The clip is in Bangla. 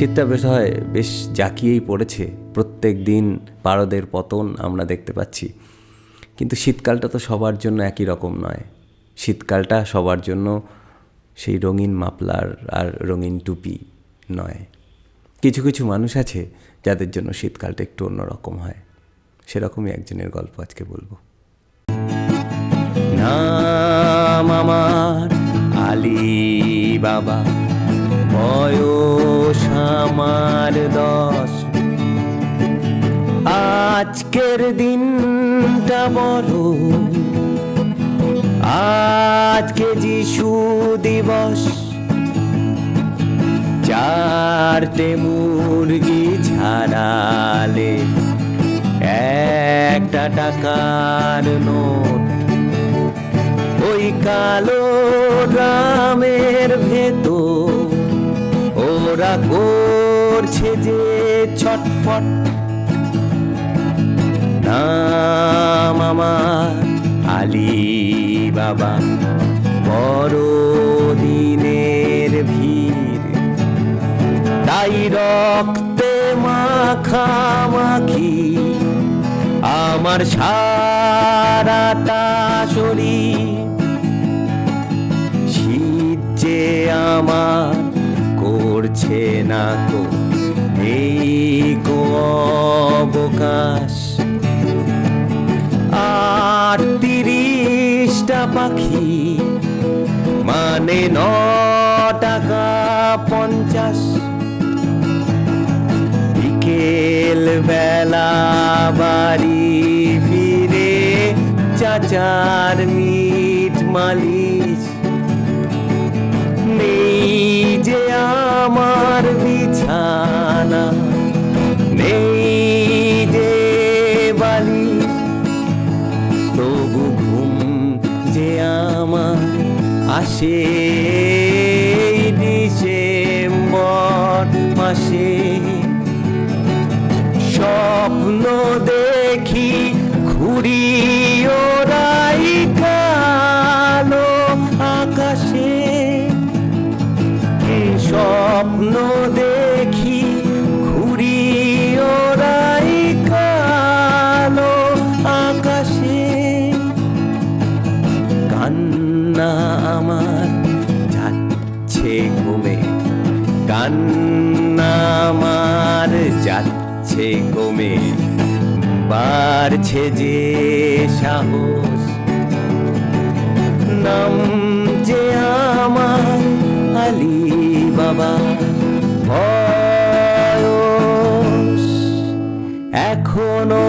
শীতটা বেশ জাঁকিয়েই পড়েছে, প্রত্যেক দিন পারদের পতন আমরা দেখতে পাচ্ছি। কিন্তু শীতকালটা তো সবার জন্য একই রকম নয়। শীতকালটা সবার জন্য সেই রঙিন মাফলার আর রঙিন টুপি নয়। কিছু কিছু মানুষ আছে যাদের জন্য শীতকালটা একটু অন্যরকম হয়। সেরকমই একজনের গল্প আজকে বলবো। নাম আমার আলী বাবা, বয়স আমার 10। আজকের দিনটা বড়, আজকে যিশু দিবস। 4টে মুরগি ছাড়ালে 1টা টাকার নোট। ওই কালো ড্রামের ভেতর ওরা করছে যে ছটফট। নাম আমার আলী বাবা, বড় দিনের ভিড়, তাই রক্তে মাখামাখি আমার সারাটা শরীর। শীত যে আমার করছে না কো এই কো অবকাশ। 38টা পাখি মানে 9 টাকা 50। বিকেল বেলা বাড়ি ফিরে চাচার মিট মালিশ। নেই যে আমার বিছানা, নেই যে বালিশ, তবু ঘুম যে আমার আসে ডিসেম্বর মাসে। স্বপ্ন দেখি ঘুরি ওরাই কালো আকাশে। স্বপ্ন দেখি ঘুরি ওরাই কালো আকাশে। কান্না আমার যাচ্ছে কমে, কান্না আমার যাচ্ছে কমে, বাড়ছে যে সাহস। নাম যে আমার আলী বাবা, বয়স এখনো